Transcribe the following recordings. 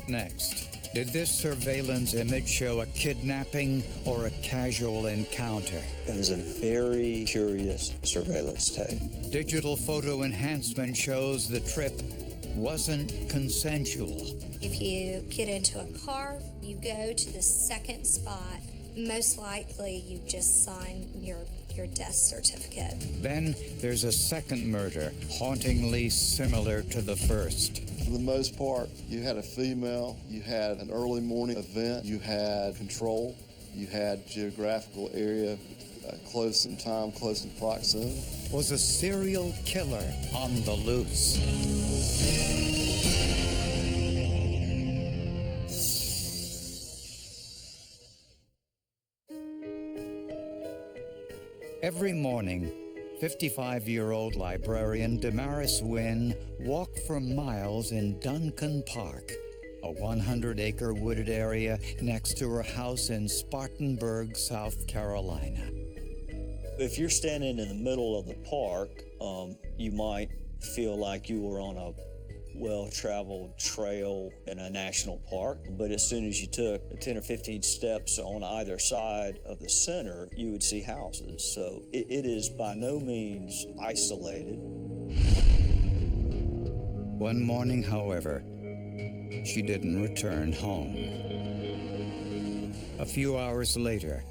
next? Did this surveillance image show a kidnapping or a casual encounter? It was a very curious surveillance tape. Digital photo enhancement shows the trip wasn't consensual. If you get into a car, you go to the second spot. Most likely, you just sign your death certificate. Then there's a second murder, hauntingly similar to the first. For the most part, you had a female, you had an early morning event, you had control, you had geographical area, close in time, close in proximity. Was a serial killer on the loose? Every morning, 55-year-old librarian Damaris Wynn walked for miles in Duncan Park, a 100-acre wooded area next to her house in Spartanburg, South Carolina. If you're standing in the middle of the park, you might feel like you were on a well-traveled trail in a national park, but as soon as you took 10 or 15 steps on either side of the center, you would see houses. So it is by no means isolated. One morning, however, she didn't return home. A few hours later,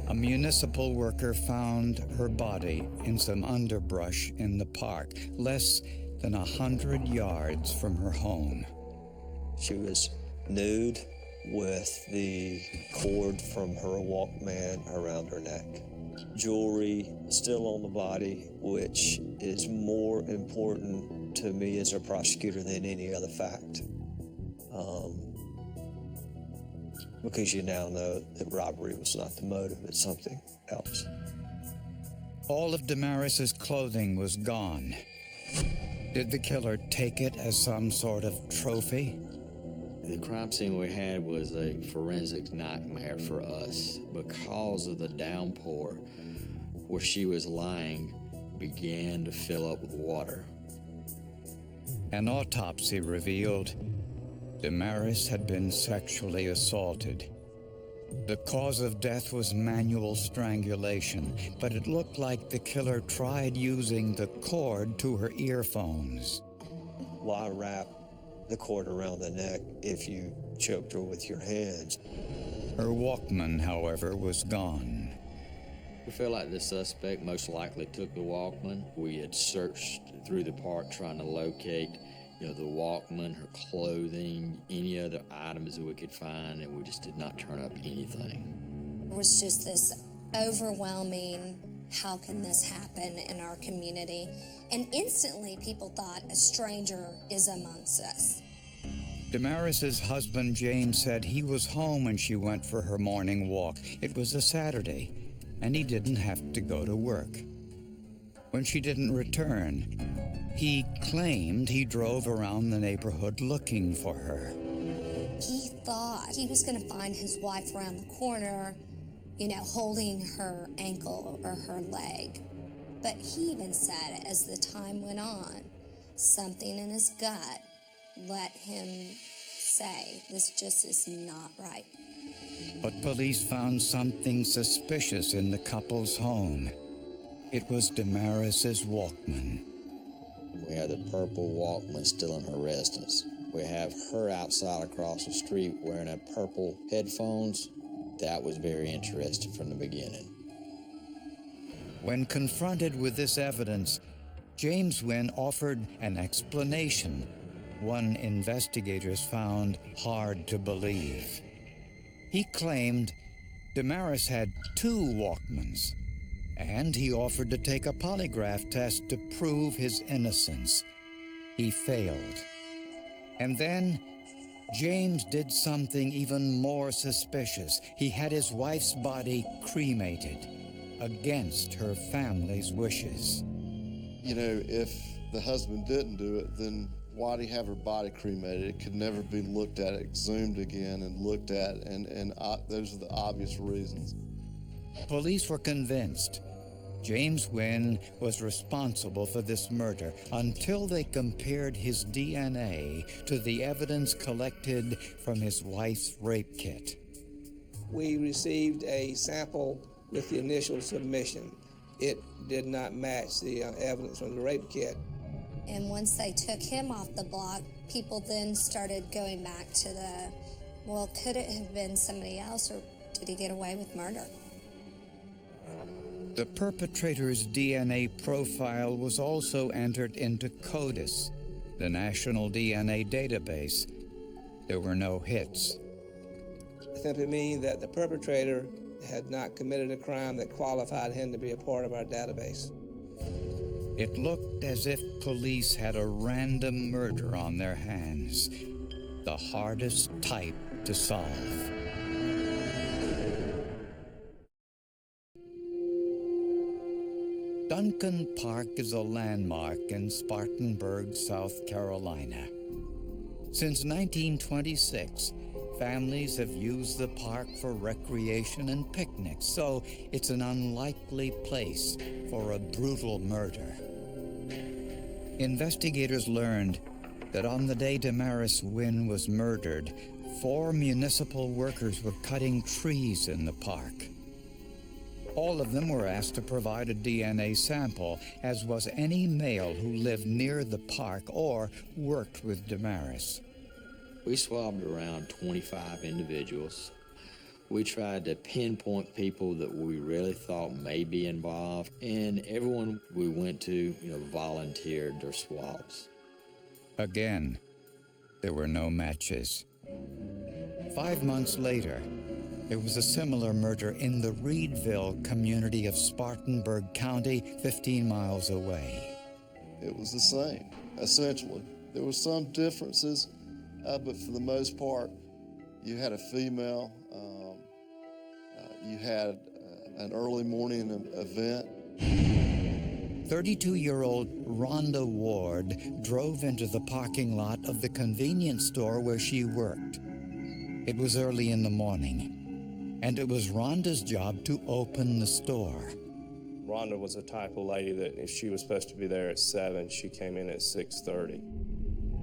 a municipal worker found her body in some underbrush in the park, less than 100 yards from her home. She was nude with the cord from her Walkman around her neck. Jewelry still on the body, which is more important to me as a prosecutor than any other fact. Because you now know that robbery was not the motive, it's something else. All of Damaris's clothing was gone. Did the killer take it as some sort of trophy? The crime scene we had was a forensics nightmare for us because of the downpour where she was lying began to fill up with water. An autopsy revealed Damaris had been sexually assaulted. The cause of death was manual strangulation, but it looked like the killer tried using the cord to her earphones. Why wrap the cord around the neck if you choked her with your hands? Her Walkman, however, was gone. We feel like the suspect most likely took the Walkman. We had searched through the park trying to locate the Walkman, her clothing, any other items that we could find, and we just did not turn up anything. It was just this overwhelming, how can this happen in our community? And instantly people thought a stranger is amongst us. Damaris's husband, James, said he was home when she went for her morning walk. It was a Saturday, and he didn't have to go to work. When she didn't return, he claimed he drove around the neighborhood looking for her. He thought he was going to find his wife around the corner, holding her ankle or her leg. But he even said, as the time went on, something in his gut let him say, this just is not right. But police found something suspicious in the couple's home. It was Damaris's Walkman. We have the purple Walkman still in her residence. We have her outside across the street wearing a purple headphones. That was very interesting from the beginning. When confronted with this evidence, James Wynn offered an explanation, one investigators found hard to believe. He claimed Damaris had 2 Walkmans, and he offered to take a polygraph test to prove his innocence. He failed. And then James did something even more suspicious. He had his wife's body cremated against her family's wishes. If the husband didn't do it, then why'd he have her body cremated? It could never be looked at, exhumed again and looked at, and those are the obvious reasons. Police were convinced James Wynn was responsible for this murder until they compared his DNA to the evidence collected from his wife's rape kit. We received a sample with the initial submission. It did not match the evidence from the rape kit. And once they took him off the block, people then started going back to well, could it have been somebody else, or did he get away with murder? The perpetrator's DNA profile was also entered into CODIS, the national DNA database. There were no hits. It simply means that the perpetrator had not committed a crime that qualified him to be a part of our database. It looked as if police had a random murder on their hands, the hardest type to solve. Duncan Park is a landmark in Spartanburg, South Carolina. Since 1926, families have used the park for recreation and picnics, so it's an unlikely place for a brutal murder. Investigators learned that on the day Damaris Wynn was murdered, 4 municipal workers were cutting trees in the park. All of them were asked to provide a DNA sample, as was any male who lived near the park or worked with Damaris. We swabbed around 25 individuals. We tried to pinpoint people that we really thought may be involved, and everyone we went to, volunteered their swabs. Again, there were no matches. 5 months later, there was a similar murder in the Reedville community of Spartanburg County, 15 miles away. It was the same, essentially. There were some differences, but for the most part, you had a female, you had an early morning event. 32-year-old Rhonda Ward drove into the parking lot of the convenience store where she worked. It was early in the morning, and it was Rhonda's job to open the store. Rhonda was the type of lady that if she was supposed to be there at 7, she came in at 6:30.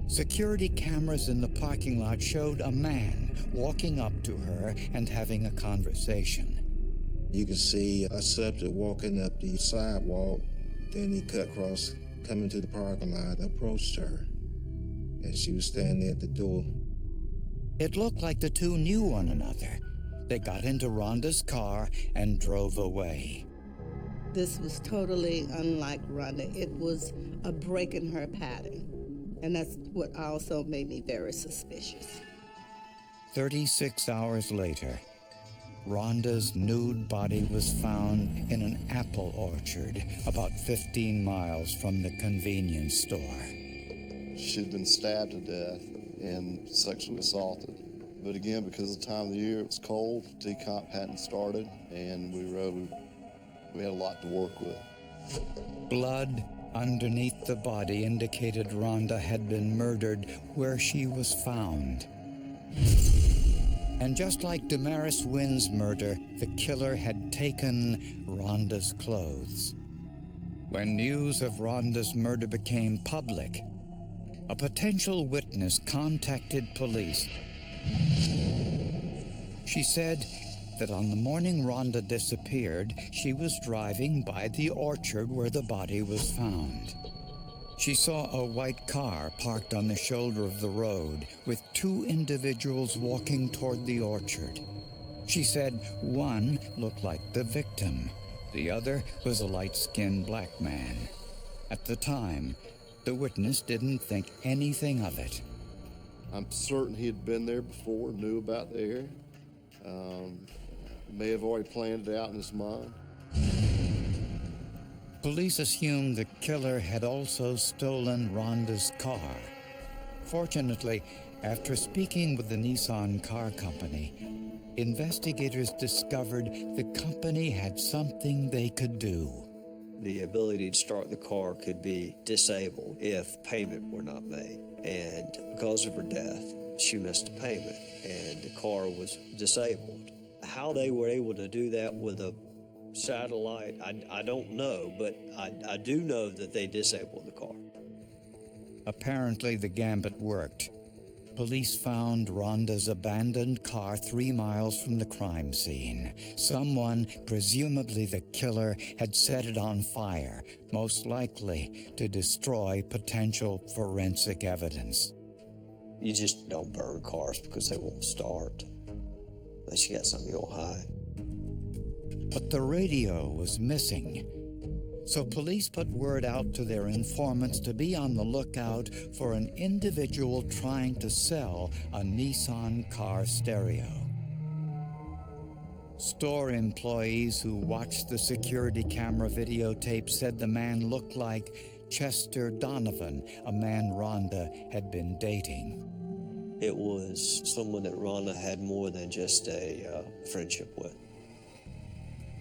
Security cameras in the parking lot showed a man walking up to her and having a conversation. You can see a subject walking up the sidewalk, then he cut across, coming to the parking lot, approached her, and she was standing at the door. It looked like the two knew one another. They got into Rhonda's car and drove away. This was totally unlike Rhonda. It was a break in her pattern. And that's what also made me very suspicious. 36 hours later, Rhonda's nude body was found in an apple orchard about 15 miles from the convenience store. She'd been stabbed to death and sexually assaulted. But again, because of the time of the year, it was cold, decomp hadn't started, and we had a lot to work with. Blood underneath the body indicated Rhonda had been murdered where she was found. And just like Damaris Wynn's murder, the killer had taken Rhonda's clothes. When news of Rhonda's murder became public, a potential witness contacted police. She said that on the morning Rhonda disappeared, she was driving by the orchard where the body was found. She saw a white car parked on the shoulder of the road with 2 individuals walking toward the orchard. She said one looked like the victim. The other was a light-skinned black man. At the time, the witness didn't think anything of it. I'm certain he had been there before, knew about the area. May have already planned it out in his mind. Police assumed the killer had also stolen Rhonda's car. Fortunately, after speaking with the Nissan car company, investigators discovered the company had something they could do. The ability to start the car could be disabled if payment were not made. And because of her death, she missed a payment and the car was disabled. How they were able to do that with a satellite, I don't know, but I do know that they disabled the car. Apparently, the gambit worked. Police found Rhonda's abandoned car 3 miles from the crime scene. Someone, presumably the killer, had set it on fire, most likely to destroy potential forensic evidence. You just don't burn cars because they won't start, unless you got something you'll hide. But the radio was missing. So police put word out to their informants to be on the lookout for an individual trying to sell a Nissan car stereo. Store employees who watched the security camera videotape said the man looked like Chester Donovan, a man Rhonda had been dating. It was someone that Rhonda had more than just a friendship with.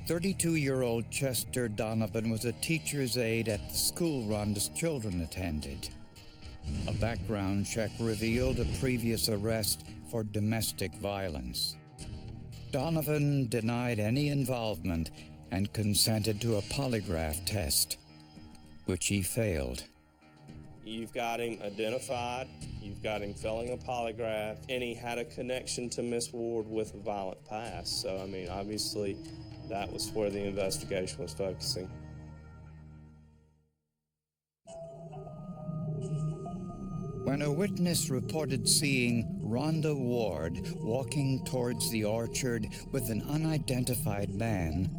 32-year-old Chester Donovan was a teacher's aide at the school Rhonda's children attended. A background check revealed a previous arrest for domestic violence. Donovan denied any involvement and consented to a polygraph test, which he failed. You've got him identified, you've got him filling a polygraph, and he had a connection to Miss Ward with a violent past. So, I mean, obviously, that was where the investigation was focusing. When a witness reported seeing Rhonda Ward walking towards the orchard with an unidentified man,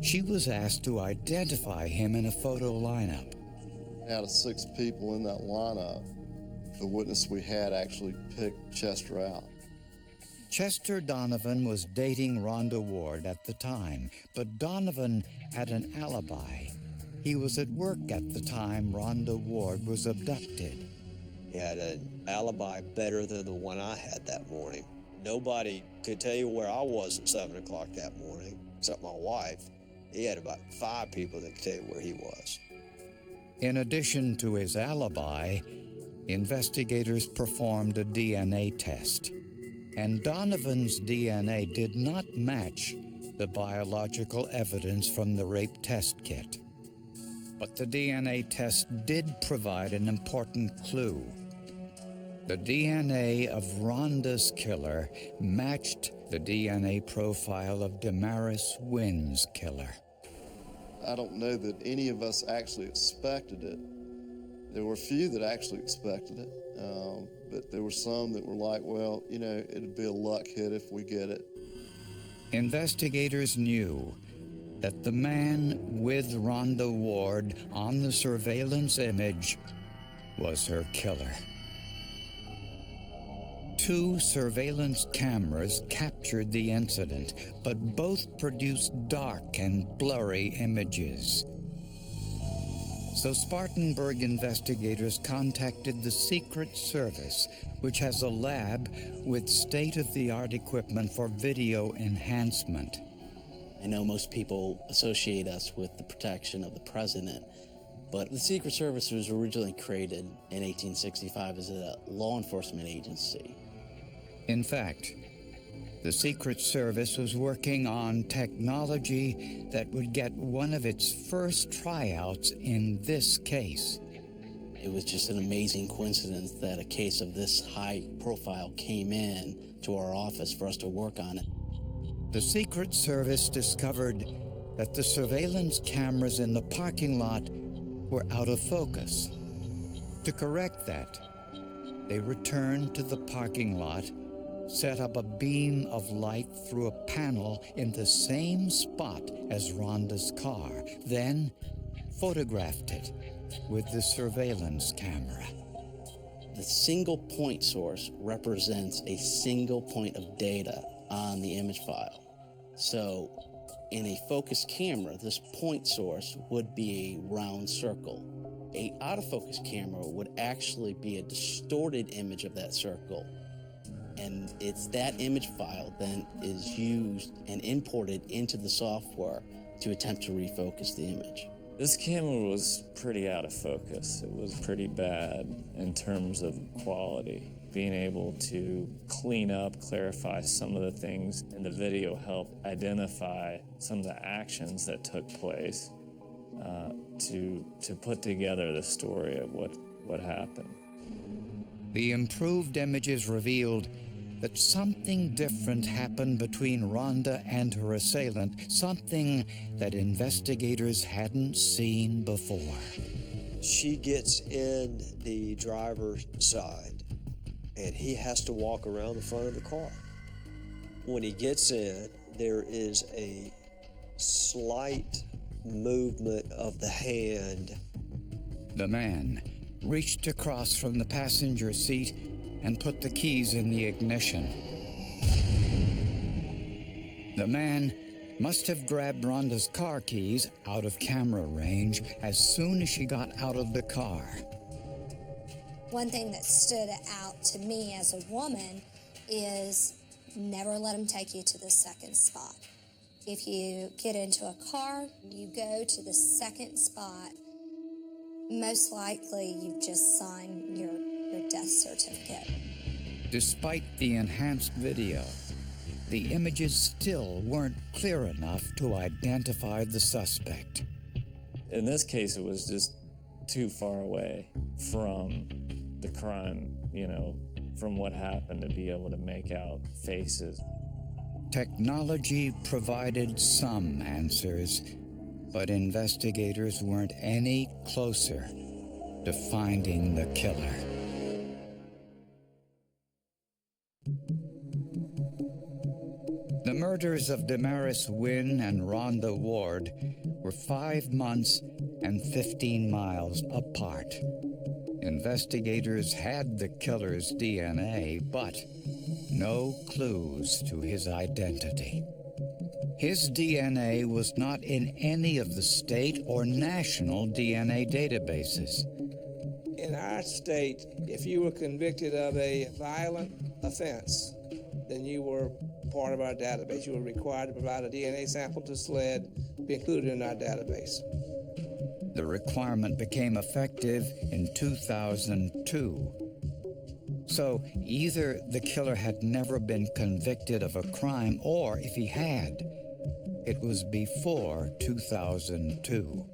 she was asked to identify him in a photo lineup. Out of 6 people in that lineup, the witness we had actually picked Chester out. Chester Donovan was dating Rhonda Ward at the time, but Donovan had an alibi. He was at work at the time Rhonda Ward was abducted. He had an alibi better than the one I had that morning. Nobody could tell you where I was at 7 o'clock that morning, except my wife. He had about 5 people that could tell you where he was. In addition to his alibi, investigators performed a DNA test, and Donovan's DNA did not match the biological evidence from the rape test kit. But the DNA test did provide an important clue. The DNA of Rhonda's killer matched the DNA profile of Damaris Wynn's killer. I don't know that any of us actually expected it. There were a few that actually expected it, but there were some that were like, well, you know, it'd be a luck hit if we get it. Investigators knew that the man with Rhonda Ward on the surveillance image was her killer. 2 surveillance cameras captured the incident, but both produced dark and blurry images. So Spartanburg investigators contacted the Secret Service, which has a lab with state-of-the-art equipment for video enhancement. I know most people associate us with the protection of the president, but the Secret Service was originally created in 1865 as a law enforcement agency. In fact, the Secret Service was working on technology that would get one of its first tryouts in this case. It was just an amazing coincidence that a case of this high profile came in to our office for us to work on it. The Secret Service discovered that the surveillance cameras in the parking lot were out of focus. To correct that, they returned to the parking lot, set up a beam of light through a panel in the same spot as Rhonda's car, then photographed it with the surveillance camera. The single point source represents a single point of data on the image file. So in a focused camera, this point source would be a round circle. A out-of-focus camera would actually be a distorted image of that circle. And it's that image file then is used and imported into the software to attempt to refocus the image. This camera was pretty out of focus. It was pretty bad in terms of quality. Being able to clean up, clarify some of the things in the video helped identify some of the actions that took place to put together the story of what happened. The improved images revealed that something different happened between Rhonda and her assailant, something that investigators hadn't seen before. She gets in the driver's side, and he has to walk around the front of the car. When he gets in, there is a slight movement of the hand. The man reached across from the passenger seat and put the keys in the ignition. The man must have grabbed Rhonda's car keys out of camera range as soon as she got out of the car. One thing that stood out to me as a woman is never let them take you to the second spot. If you get into a car, you go to the second spot, most likely you've just signed your death certificate. Despite the enhanced video, the images still weren't clear enough to identify the suspect. In this case, it was just too far away from the crime, from what happened to be able to make out faces. Technology provided some answers, but investigators weren't any closer to finding the killer. The murders of Damaris Wynn and Rhonda Ward were 5 months and 15 miles apart. Investigators had the killer's DNA, but no clues to his identity. His DNA was not in any of the state or national DNA databases. In our state, if you were convicted of a violent offense, then you were part of our database. You were required to provide a DNA sample to SLED, be included in our database. The requirement became effective in 2002. So either the killer had never been convicted of a crime, or if he had, it was before 2002.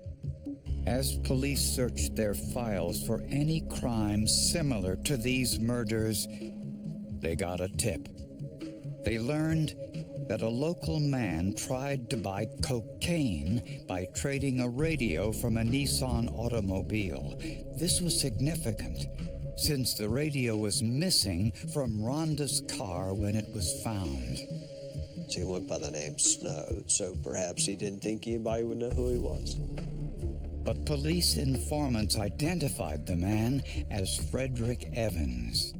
As police searched their files for any crimes similar to these murders, they got a tip. They learned that a local man tried to buy cocaine by trading a radio from a Nissan automobile. This was significant, since the radio was missing from Rhonda's car when it was found. He went by the name Snow, so perhaps he didn't think anybody would know who he was. But police informants identified the man as Frederick Evans.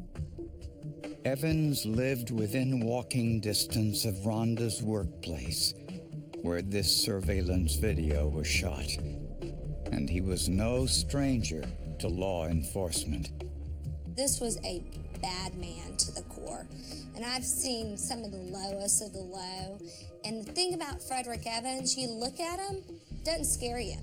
Evans lived within walking distance of Rhonda's workplace, where this surveillance video was shot. And he was no stranger to law enforcement. This was a bad man to the core, and I've seen some of the lowest of the low. And the thing about Frederick Evans, you look at him, it doesn't scare you.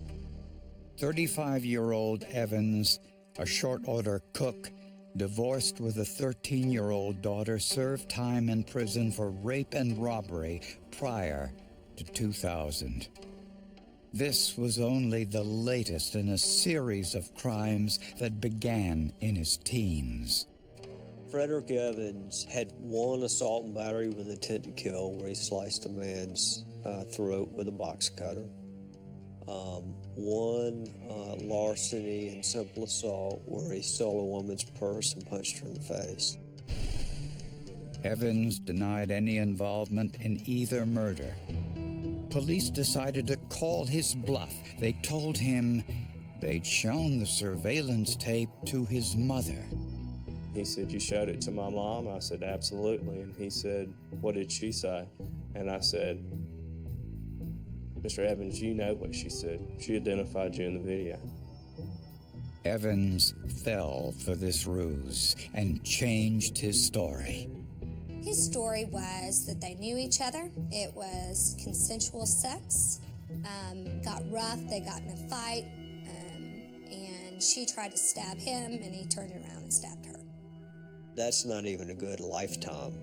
35-year-old Evans, a short-order cook, divorced with a 13-year-old daughter, served time in prison for rape and robbery prior to 2000. This was only the latest in a series of crimes that began in his teens. Frederick Evans had one assault and battery with intent to kill, where he sliced a man's throat with a box cutter. One larceny and simple assault, where he stole a woman's purse and punched her in the face. Evans denied any involvement in either murder. Police decided to call his bluff. They told him they'd shown the surveillance tape to his mother. He said, "You showed it to my mom?" I said, "Absolutely." And he said, "What did she say?" And I said, "Mr. Evans, you know what she said. She identified you in the video." Evans fell for this ruse and changed his story. His story was that they knew each other. It was consensual sex. got rough. They got in a fight, and she tried to stab him, and he turned around and stabbed her. That's not even a good Lifetime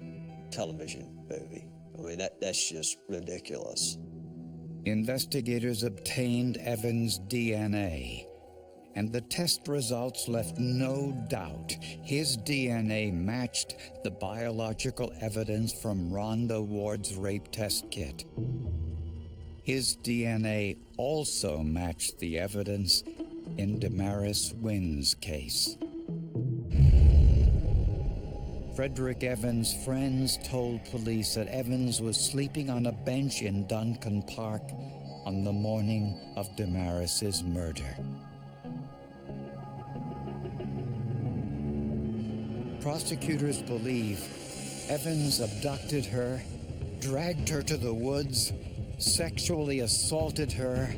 television movie. I mean, that's just ridiculous. Investigators obtained Evans' DNA, and the test results left no doubt his DNA matched the biological evidence from Rhonda Ward's rape test kit. His DNA also matched the evidence in Damaris Wynn's case. Frederick Evans' friends told police that Evans was sleeping on a bench in Duncan Park on the morning of Damaris's murder. Prosecutors believe Evans abducted her, dragged her to the woods, sexually assaulted her,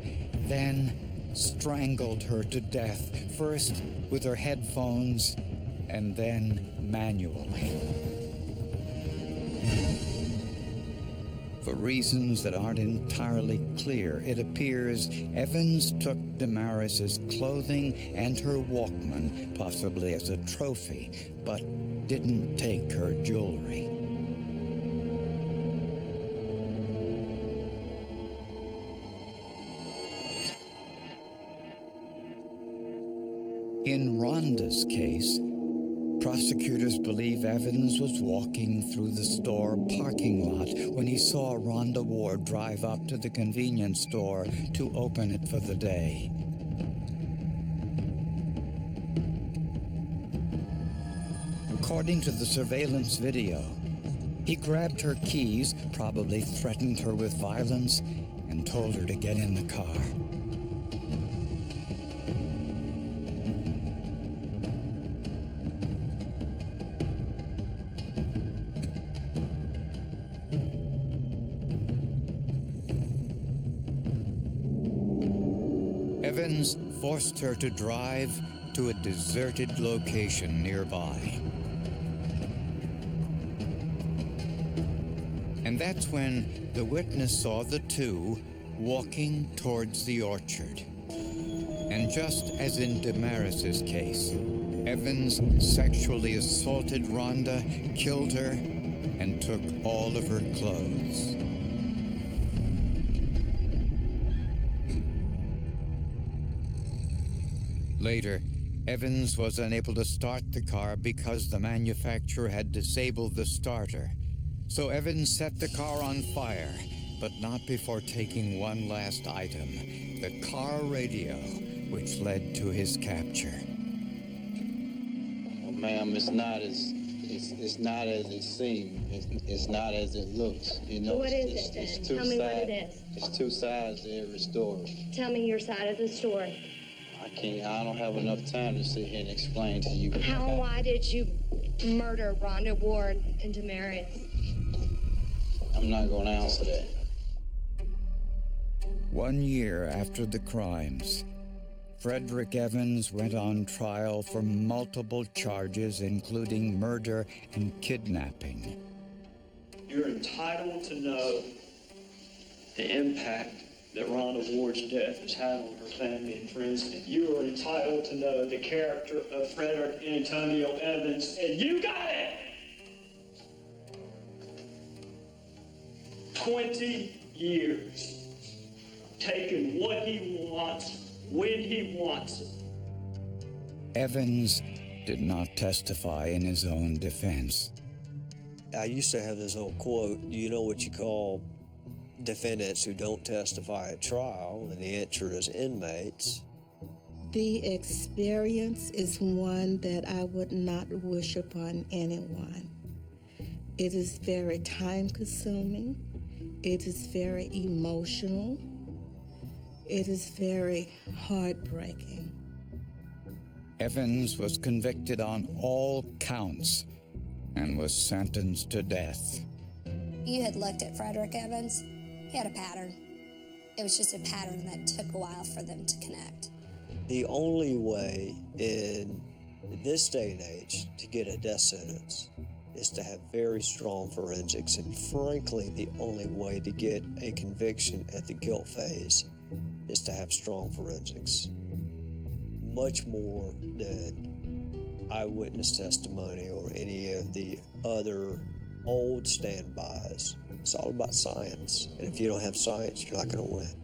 then strangled her to death, first with her headphones and then manually. For reasons that aren't entirely clear, it appears Evans took Damaris's clothing and her Walkman, possibly as a trophy, but didn't take her jewelry. In Rhonda's case, prosecutors believe Evans was walking through the store parking lot when he saw Rhonda Ward drive up to the convenience store to open it for the day. According to the surveillance video, he grabbed her keys, probably threatened her with violence, and told her to get in the car. Evans forced her to drive to a deserted location nearby. And that's when the witness saw the two walking towards the orchard. And just as in Damaris's case, Evans sexually assaulted Rhonda, killed her, and took all of her clothes. Later, Evans was unable to start the car because the manufacturer had disabled the starter. So Evans set the car on fire, but not before taking one last item, the car radio, which led to his capture. Well, ma'am, it's not as it seems. It's not as it looks. You know, so what is it then? Tell me what it is. It's two sides to every story. Tell me your side of the story. I don't have enough time to sit here and explain to you. How and why did you murder Rhonda Ward and Damaris? I'm not going to answer that. 1 year after the crimes, Frederick Evans went on trial for multiple charges, including murder and kidnapping. You're entitled to know the impact that Rhonda Ward's death has had on her family and friends, and you are entitled to know the character of Frederick Antonio Evans, and you got it! 20 years. Taking what he wants, when he wants it. Evans did not testify in his own defense. I used to have this old quote, you know what you call defendants who don't testify at trial, and the answer is inmates. The experience is one that I would not wish upon anyone. It is very time-consuming. It is very emotional. It is very heartbreaking. Evans was convicted on all counts and was sentenced to death. You had looked at Frederick Evans. He had a pattern. It was just a pattern that took a while for them to connect. The only way in this day and age to get a death sentence is to have very strong forensics, and frankly, the only way to get a conviction at the guilt phase is to have strong forensics. Much more than eyewitness testimony or any of the other old standbys. It's all about science, and if you don't have science, you're not going to win.